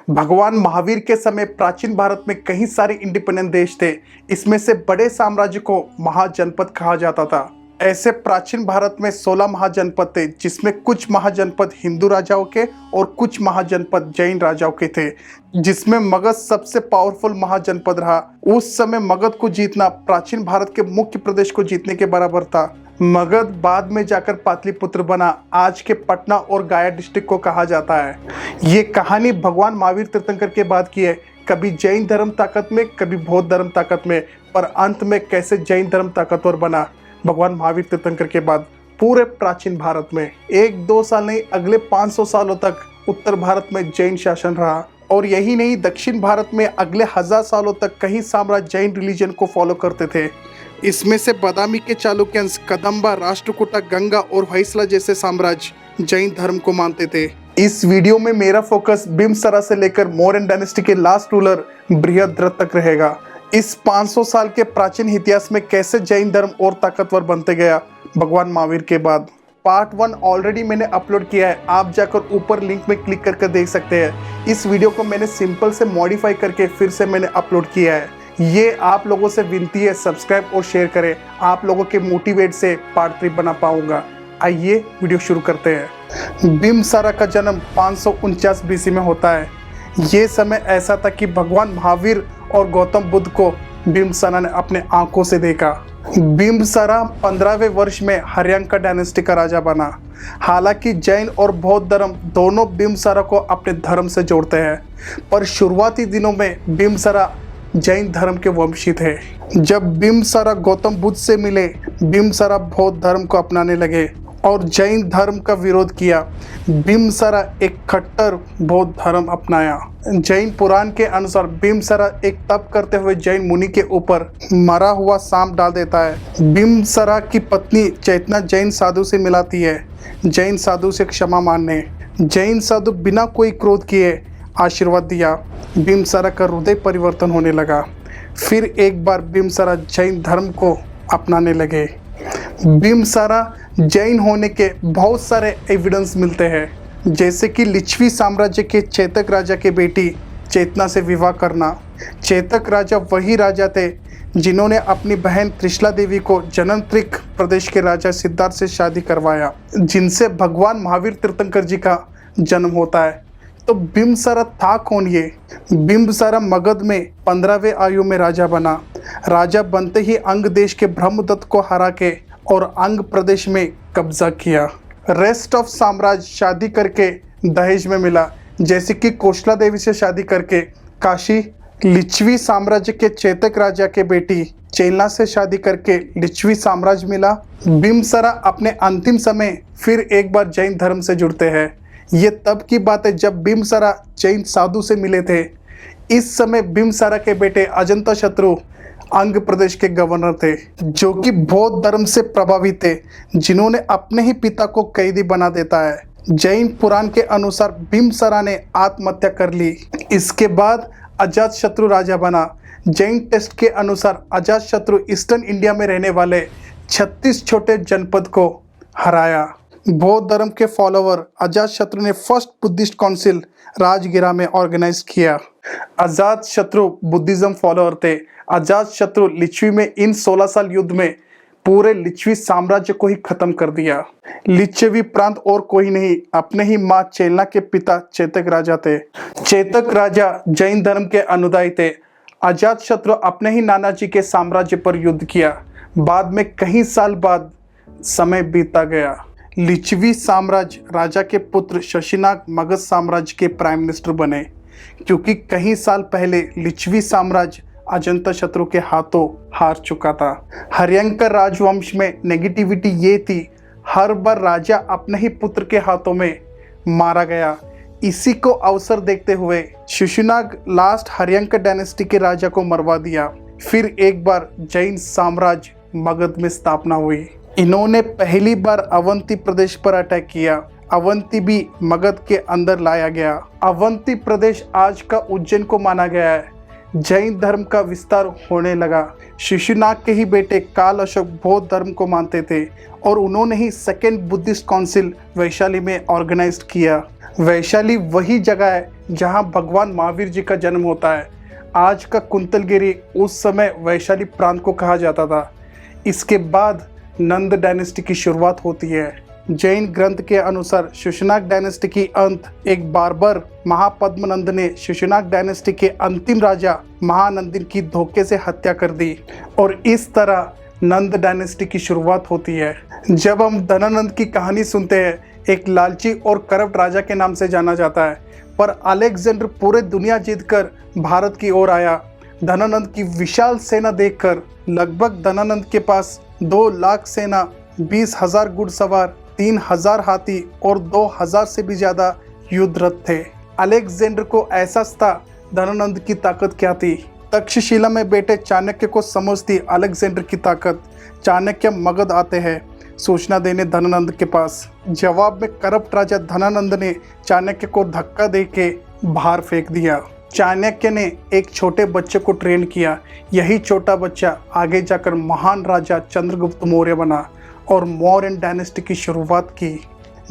भगवान महावीर के समय प्राचीन भारत में कई सारे इंडिपेंडेंट देश थे। इसमें से बड़े साम्राज्य को महाजनपद कहा जाता था। ऐसे प्राचीन भारत में 16 महाजनपद थे, जिसमें कुछ महाजनपद हिंदू राजाओं के और कुछ महाजनपद जैन राजाओं के थे, जिसमें मगध सबसे पावरफुल महाजनपद रहा। उस समय मगध को जीतना प्राचीन भारत के मुख्य प्रदेश को जीतने के बराबर था। मगध बाद में जाकर पाटलिपुत्र बना, आज के पटना और गया डिस्ट्रिक्ट को कहा जाता है। ये कहानी भगवान महावीर तीर्थंकर के बाद की है। कभी जैन धर्म ताकत में, कभी बौद्ध धर्म ताकत में, पर अंत में कैसे जैन धर्म ताकतवर बना भगवान महावीर तीर्थंकर के बाद पूरे प्राचीन भारत में। 1-2 साल नहीं, अगले 500 सालों तक उत्तर भारत में जैन शासन रहा। और यही नहीं, दक्षिण भारत में अगले 1000 सालों तक कई साम्राज्य जैन रिलीजन को फॉलो करते थे। इसमें से बादामी के चालुक्यंस, कदंबा, राष्ट्रकूटा, गंगा और होयसला जैसे साम्राज्य जैन धर्म को मानते थे। इस वीडियो में मेरा फोकस बिम्बसरा से लेकर मौर्यन डायनेस्टी के लास्ट रूलर बृहद्रथ तक रहेगा। इस 500 साल के प्राचीन इतिहास में कैसे जैन धर्म और ताकतवर बनते गया भगवान महावीर के बाद। पार्ट 1 ऑलरेडी मैंने अपलोड किया है, आप जाकर ऊपर लिंक में क्लिक करके देख सकते हैं। इस वीडियो को मैंने सिंपल से मॉडिफाई करके फिर से मैंने अपलोड किया है। ये आप लोगों से विनती है, सब्सक्राइब और शेयर करें। आप लोगों के मोटिवेट से पार्ट 3 बना पाऊंगा। आइए वीडियो शुरू करते हैं। बिम्बसरा का जन्म 549 बीसी में होता है। ये समय ऐसा था कि भगवान महावीर और गौतम बुद्ध को बिम्बसरा ने अपने आंखों से देखा। बिम्बसरा 15वें वर्ष में हर्यंका डायनेस्टी का राजा बना। हालांकि जैन और बौद्ध धर्म दोनों बिम्बसरा को अपने धर्म से जोड़ते हैं, पर शुरुआती दिनों में बिम्बसरा जैन धर्म के वंशी थे। जब बिम्बसरा गौतम बुद्ध से मिले, बिम्बसरा बौद्ध धर्म को अपनाने लगे और जैन धर्म का विरोध किया। बिम्बसरा एक कट्टर बौद्ध धर्म अपनाया। जैन पुराण के अनुसार बिम्बसरा एक तप करते हुए जैन मुनि के ऊपर मरा हुआ सांप डाल देता है। बिम्बसरा की पत्नी चैतना जैन साधु से मिलाती है, जैन साधु से क्षमा मांगने। जैन साधु बिना कोई क्रोध किए आशीर्वाद दिया। बिम्बसरा का हृदय परिवर्तन होने लगा। फिर एक बार बिम्बसरा जैन धर्म को अपनाने लगे। बिम्बसरा जैन होने के बहुत सारे एविडेंस मिलते हैं, जैसे कि लिच्छवी साम्राज्य के चेतक राजा के बेटी चेतना से विवाह करना। चेतक राजा वही राजा थे जिन्होंने अपनी बहन त्रिशला देवी को जननत्रिक प्रदेश के राजा सिद्धार्थ से शादी करवाया, जिनसे भगवान महावीर तीर्थंकर जी का जन्म होता है। तो बिम्बसरा था कौन ये? बिम्बसरा मगध में 15वें आयु में राजा बना। राजा बनते ही अंग देश के ब्रह्मदत्त को हरा के और अंग प्रदेश में कब्जा किया। रेस्ट ऑफ साम्राज्य शादी करके दहेज में मिला, जैसे कि कोशला देवी से शादी करके काशी। लिच्छवी साम्राज्य के चेतक राजा के बेटी चेलना से शादी करके लिच्छवी साम्राज्य मिला। बिम्बसरा अपने अंतिम समय फिर एक बार जैन धर्म से जुड़ते हैं। ये तब की बात है जब बिम्बसरा जैन साधु से मिले थे। इस समय बिम्बसरा के बेटे अजातशत्रु अंग प्रदेश के गवर्नर थे, जो कि बौद्ध धर्म से प्रभावित थे, जिन्होंने अपने ही पिता को कैदी बना देता है। जैन पुराण के अनुसार बिम्बसरा ने आत्महत्या कर ली। इसके बाद अजातशत्रु राजा बना। जैन टेक्स्ट के अनुसार अजातशत्रु ईस्टर्न इंडिया में रहने वाले 36 छोटे जनपद को हराया। बौद्ध धर्म के फॉलोवर अजातशत्रु ने फर्स्ट बुद्धिस्ट काउंसिल राजगिरा में ऑर्गेनाइज किया। अजातशत्रु बुद्धिज्म फॉलोअर थे। अजातशत्रु लिच्छवी में इन 16 साल युद्ध में पूरे लिच्छवी साम्राज्य को ही खत्म कर दिया। लिच्छवी प्रांत और कोई नहीं, अपने ही माँ चेलना के पिता चेतक राजा थे। चेतक राजा जैन धर्म के अनुयायी थे। अजातशत्रु अपने ही नाना जी के साम्राज्य पर युद्ध किया। बाद में कई साल बाद समय बीता गया। लिच्छवी साम्राज्य राजा के पुत्र शशिनाग मगध साम्राज्य के प्राइम मिनिस्टर बने, क्योंकि कई साल पहले लिच्छवी साम्राज्य अजातशत्रु के हाथों हार चुका था। हर्यंका राजवंश में नेगेटिविटी ये थी, हर बार राजा अपने ही पुत्र के हाथों में मारा गया। इसी को अवसर देखते हुए शशिनाग लास्ट हर्यंका डायनेस्टी के राजा को मरवा दिया। फिर एक बार जैन साम्राज्य मगध में स्थापना हुई। इन्होंने पहली बार अवंती प्रदेश पर अटैक किया। अवंती भी मगध के अंदर लाया गया। अवंती प्रदेश आज का उज्जैन को माना गया है। जैन धर्म का विस्तार होने लगा। शिशुनाग के ही बेटे काल अशोक बौद्ध धर्म को मानते थे और उन्होंने ही सेकेंड बुद्धिस्ट काउंसिल वैशाली में ऑर्गेनाइज किया। वैशाली वही जगह है जहां भगवान महावीर जी का जन्म होता है। आज का कुंतलगिरी उस समय वैशाली प्रांत को कहा जाता था। इसके बाद नंद डायनेस्टी की शुरुआत होती है। जैन ग्रंथ के अनुसार शिशुनाग डायनेस्टी की अंत एक बार्बर महापद्मनंद ने शिशुनाग डायनेस्टी के अंतिम राजा महानंदिन की धोखे से हत्या कर दी और इस तरह नंद डायनेस्टी की शुरुआत होती है। जब हम धनानंद की कहानी सुनते हैं, एक लालची और करप्ट राजा के नाम से जाना जाता है, पर अलेक्जेंडर पूरे दुनिया जीतकर भारत की ओर आया। धनानंद की विशाल सेना देखकर लगभग धनानंद के पास 2 लाख सेना, 20,000 घुड़सवार, 3,000 हाथी और 2,000 से भी ज्यादा युद्ध रथ थे। अलेक्जेंडर को एहसास था धनानंद की ताकत क्या थी। तक्षशिला में बैठे चाणक्य को समझ थी अलेक्जेंडर की ताकत। चाणक्य मगध आते हैं सूचना देने धनानंद के पास। जवाब में करप्ट राजा धनानंद ने चाणक्य को धक्का देके बाहर फेंक दिया। चाणक्य ने एक छोटे बच्चे को ट्रेन किया। यही छोटा बच्चा आगे जाकर महान राजा चंद्रगुप्त मौर्य बना और मौर्यन डायनेस्टी की शुरुआत की।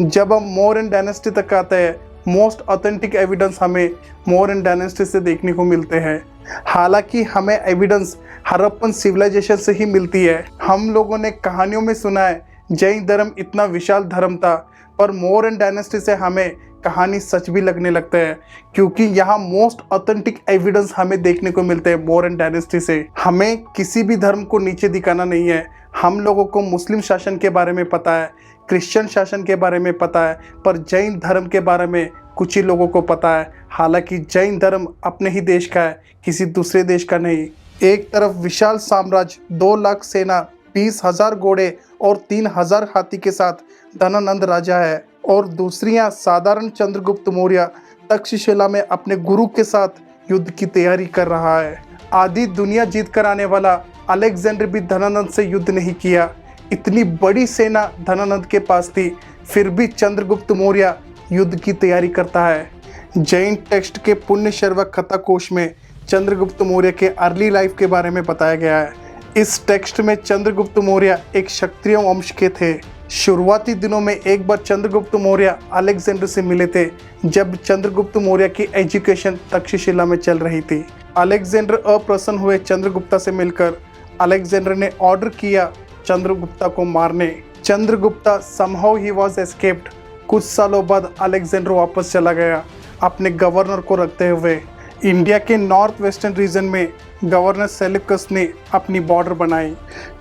जब हम मौर्यन डायनेस्टी तक आते हैं, मोस्ट ऑथेंटिक एविडेंस हमें मौर्यन डायनेस्टी से देखने को मिलते हैं। हालांकि हमें एविडेंस हड़प्पन सिविलाइजेशन से ही मिलती है। हम लोगों ने कहानियों में सुना है जैन धर्म इतना विशाल धर्म था, पर मौर्यन डायनेस्टी से हमें कहानी सच भी लगने लगता है, क्योंकि यहाँ मोस्ट ऑथेंटिक एविडेंस हमें देखने को मिलते हैं मौर्यन डायनेस्टी से। हमें किसी भी धर्म को नीचे दिखाना नहीं है। हम लोगों को मुस्लिम शासन के बारे में पता है, क्रिश्चियन शासन के बारे में पता है, पर जैन धर्म के बारे में कुछ ही लोगों को पता है। हालांकि जैन धर्म अपने ही देश का है, किसी दूसरे देश का नहीं। एक तरफ विशाल साम्राज्य, 2 लाख सेना, 20,000 घोड़े और 3,000 हाथी के साथ धनानंद राजा है, और दूसरी साधारण चंद्रगुप्त मौर्य तक्षशिला में अपने गुरु के साथ युद्ध की तैयारी कर रहा है। आधी दुनिया जीत कर आने वाला अलेक्जेंडर भी धनानंद से युद्ध नहीं किया। इतनी बड़ी सेना धनानंद के पास थी, फिर भी चंद्रगुप्त मौर्य युद्ध की तैयारी करता है। जैन टेक्स्ट के पुण्य शर्वा कथा कोश में चंद्रगुप्त मौर्य के अर्ली लाइफ के बारे में बताया गया है। इस टेक्स्ट में चंद्रगुप्त मौर्य एक क्षत्रिय वंश के थे। शुरुआती दिनों में एक बार चंद्रगुप्त मौर्य अलेक्जेंडर से मिले थे, जब चंद्रगुप्त मौर्य की एजुकेशन तक्षशिला में चल रही थी। अलेक्जेंडर अप्रसन्न हुए चंद्रगुप्ता से मिलकर। अलेक्जेंडर ने ऑर्डर किया चंद्रगुप्ता को मारने। Chandragupta somehow he was escaped. कुछ सालों बाद अलेक्जेंडर वापस चला गया, अपने गवर्नर को रखते हुए। इंडिया के नॉर्थ वेस्टर्न रीजन में गवर्नर सेल्यूकस ने अपनी बॉर्डर बनाई।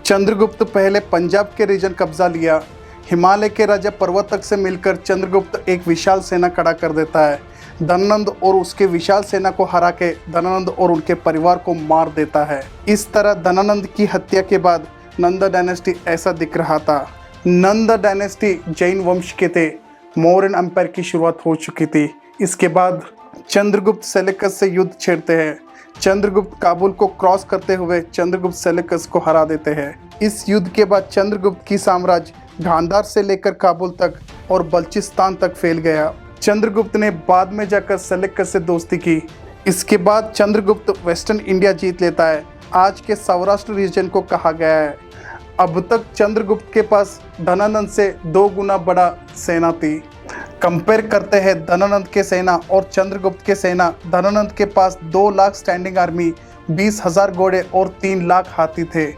चंद्रगुप्त पहले पंजाब के रीजन कब्जा लिया। हिमालय के राजा पर्वतक से मिलकर चंद्रगुप्त एक विशाल सेना खड़ा कर देता है। धनानंद और उसके विशाल सेना को हरा के धनानंद और उनके परिवार को मार देता है। इस तरह धनानंद की हत्या के बाद नंद डायनेस्टी ऐसा दिख रहा था। नंद डायनेस्टी जैन वंश के थे। मौर्यन एम्पायर की शुरुआत हो चुकी थी। इसके बाद चंद्रगुप्त सेल्यूकस से युद्ध छेड़ते हैं। चंद्रगुप्त काबुल को क्रॉस करते हुए चंद्रगुप्त सेल्यूकस को हरा देते हैं। इस युद्ध के बाद चंद्रगुप्त की साम्राज्य गांधार से लेकर काबुल तक और बल्चिस्तान तक फैल गया। चंद्रगुप्त ने बाद में जाकर सेल्यूकस से दोस्ती की। इसके बाद चंद्रगुप्त वेस्टर्न इंडिया जीत लेता है। आज के सौराष्ट्र रीजन को कहा गया है। अब तक चंद्रगुप्त के पास धनानंद से 2 गुना बड़ा सेना थी। कंपेयर करते हैं धनानंद के सेना और चंद्रगुप्त के सेना। धनानंद के पास 2 लाख स्टैंडिंग आर्मी, 20,000 घोड़े और 3 लाख हाथी थे,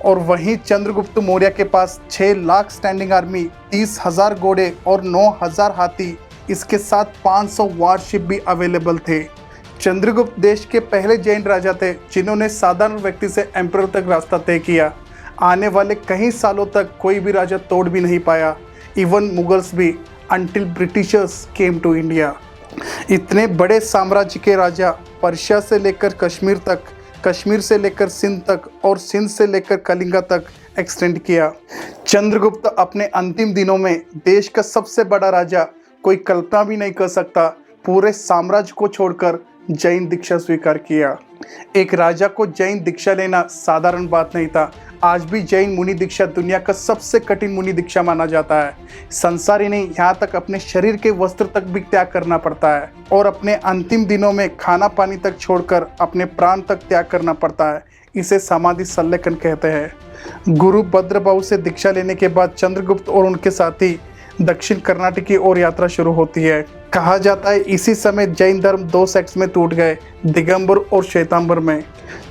और वहीं चंद्रगुप्त मौर्य के पास 6 लाख स्टैंडिंग आर्मी, 30,000 घोड़े और 9,000 हाथी, इसके साथ 500 वारशिप भी अवेलेबल थे। चंद्रगुप्त देश के पहले जैन राजा थे जिन्होंने साधारण व्यक्ति से एम्परर तक रास्ता तय किया। आने वाले कई सालों तक कोई भी राजा तोड़ भी नहीं पाया, इवन मुगल्स भी, until Britishers came to India. इतने बड़े साम्राज्य के राजा पर्शिया से लेकर कश्मीर तक, कश्मीर से लेकर सिंध तक और सिंध से लेकर कलिंगा तक एक्सटेंड किया। चंद्रगुप्त अपने अंतिम दिनों में देश का सबसे बड़ा राजा, कोई कल्पना भी नहीं कर सकता, पूरे साम्राज्य को छोड़कर जैन दीक्षा स्वीकार किया। एक राजा को जैन दीक्षा लेना साधारण बात नहीं था। आज भी जैन मुनि दीक्षा दुनिया का सबसे कठिन मुनि दीक्षा माना जाता है। संसार ही नहीं, यहाँ तक अपने शरीर के वस्त्र तक भी त्याग करना पड़ता है और अपने अंतिम दिनों में खाना पानी तक छोड़कर अपने प्राण तक त्याग करना पड़ता है। इसे समाधि सल्लेखन कहते हैं। गुरु भद्रबाहु से दीक्षा लेने के बाद चंद्रगुप्त और उनके साथी दक्षिण कर्नाटक की ओर यात्रा शुरू होती है। कहा जाता है इसी समय जैन धर्म दो सेक्ट्स में टूट गए, दिगंबर और श्वेतांबर में।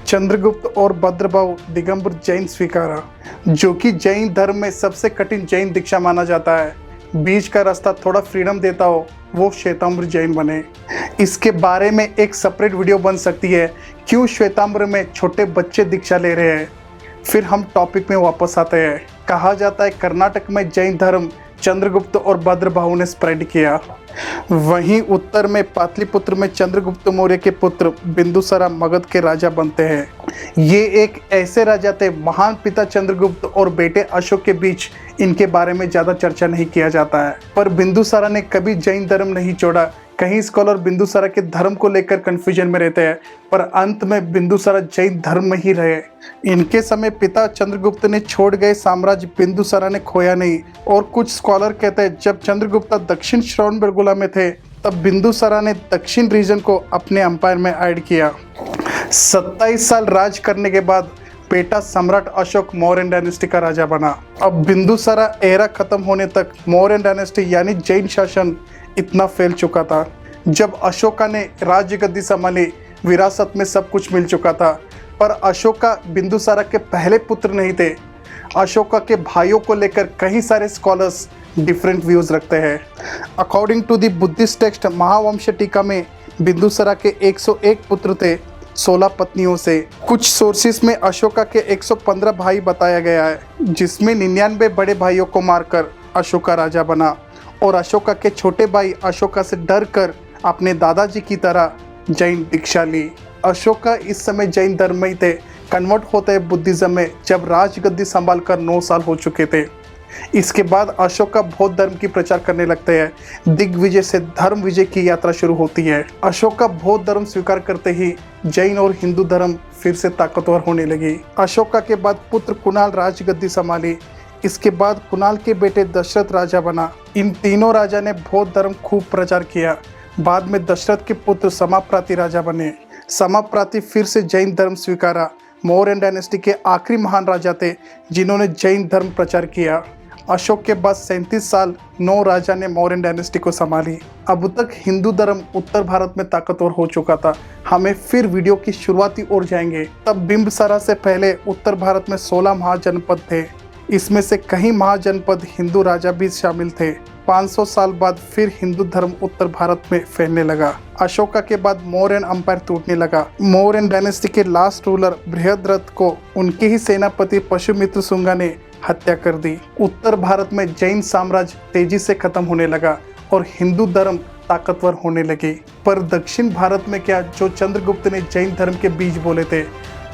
चंद्रगुप्त और भद्रबाहु दिगंबर जैन स्वीकारा, जो कि जैन धर्म में सबसे कठिन जैन दीक्षा माना जाता है। बीच का रास्ता थोड़ा फ्रीडम देता हो, वो श्वेतांबर जैन बने। इसके बारे में एक सेपरेट वीडियो बन सकती है, क्यों श्वेतांबर में छोटे बच्चे दीक्षा ले रहे हैं। फिर हम टॉपिक में वापस आते हैं। कहा जाता है कर्नाटक में जैन धर्म चंद्रगुप्त और भद्रबाहु ने स्प्रेड किया। वहीं उत्तर में पाटलिपुत्र में चंद्रगुप्त मौर्य के पुत्र बिंदुसारा मगध के राजा बनते हैं। ये एक ऐसे राजा थे, महान पिता चंद्रगुप्त और बेटे अशोक के बीच इनके बारे में ज़्यादा चर्चा नहीं किया जाता है। पर बिंदुसारा ने कभी जैन धर्म नहीं छोड़ा। कई स्कॉलर बिंदुसारा के धर्म को लेकर कंफ्यूजन में रहते हैं, पर अंत में बिंदुसारा जैन धर्म में ही रहे। इनके समय पिता चंद्रगुप्त ने छोड़ गए साम्राज्य बिंदुसारा ने खोया नहीं। और कुछ स्कॉलर कहते हैं जब चंद्रगुप्त दक्षिण श्रवणबेलगोला में थे तब बिंदुसारा ने दक्षिण रीजन को अपने एम्पायर में ऐड किया। 27 साल राज करने के बाद बेटा सम्राट अशोक मौर्य डायनेस्टी का राजा बना। अब बिंदुसारा एरा खत्म होने तक मौर्य डायनेस्टी यानी जैन शासन इतना फैल चुका था। जब अशोका ने राज्य गद्दी संभाली, विरासत में सब कुछ मिल चुका था। पर अशोका बिंदुसारा के पहले पुत्र नहीं थे। अशोका के भाइयों को लेकर कई सारे स्कॉलर्स डिफरेंट व्यूज रखते हैं। According to the Buddhist text Mahavamsa टीका में बिंदुसारा के 101 पुत्र थे 16 पत्नियों से। कुछ सोर्सेस में अशोका के 115 भाई बताया गया है, जिसमें 99 बड़े भाइयों को मारकर अशोका राजा बना और अशोका के छोटे भाई अशोका से डर कर अपने दादाजी की तरह जैन दीक्षा ली। अशोका इस समय जैन धर्म में ही थे। कन्वर्ट होते हैं बुद्धिज्म में जब राजगद्दी संभाल कर 9 साल हो चुके थे। इसके बाद अशोका बौद्ध धर्म की प्रचार करने लगते हैं। दिग्विजय से धर्म विजय की यात्रा शुरू होती है। अशोका बौद्ध धर्म स्वीकार करते ही जैन और हिंदू धर्म फिर से ताकतवर होने लगी। अशोका के बाद पुत्र कुणाल राजगद्दी संभाली। इसके बाद कुणाल के बेटे दशरथ राजा बना। इन तीनों राजा ने बौद्ध धर्म खूब प्रचार किया। बाद में दशरथ के पुत्र समाप्राति राजा बने। समाप्राति फिर से जैन धर्म स्वीकारा। मौर्य डायनेस्टी के आखिरी महान राजा थे जिन्होंने जैन धर्म प्रचार किया। अशोक के बाद 37 साल 9 राजा ने मौर्य डायनेस्टी को संभाली। अब तक हिंदू धर्म उत्तर भारत में ताकतवर हो चुका था। हमें फिर वीडियो की शुरुआती ओर जाएंगे। तब बिंबिसारा से पहले उत्तर भारत में 16 महाजनपद थे। इसमें से कई महाजनपद हिंदू राजा भी शामिल थे। 500 साल बाद फिर हिंदू धर्म उत्तर भारत में फैलने लगा। अशोका के बाद मौर्य एम्पायर टूटने लगा। मौर्य डायनेस्टी के लास्ट रूलर बृहद्रथ को उनके ही सेनापति पशुमित्र शुंगा ने हत्या कर दी। उत्तर भारत में जैन साम्राज्य तेजी से खत्म होने लगा और हिंदू धर्म ताकतवर होने लगी। पर दक्षिण भारत में क्या, जो चंद्रगुप्त ने जैन धर्म के बीज बोले थे।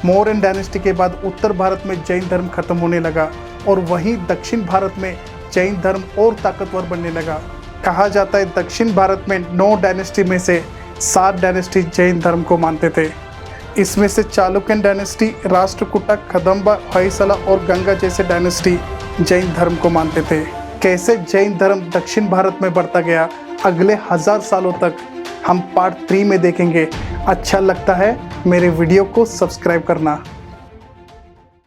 मौर्य डायनेस्टी के बाद उत्तर भारत में जैन धर्म खत्म होने लगा और वहीं दक्षिण भारत में जैन धर्म और ताकतवर बनने लगा। कहा जाता है दक्षिण भारत में 9 डायनेस्टी में से 7 डायनेस्टी जैन धर्म को मानते थे। इसमें से चालुक्यन डायनेस्टी, राष्ट्रकूटा, कदंबा, होयसला और गंगा जैसे डायनेस्टी जैन धर्म को मानते थे। कैसे जैन धर्म दक्षिण भारत में बढ़ता गया अगले 1000 सालों तक हम पार्ट 3 में देखेंगे। अच्छा लगता है मेरे वीडियो को सब्सक्राइब करना।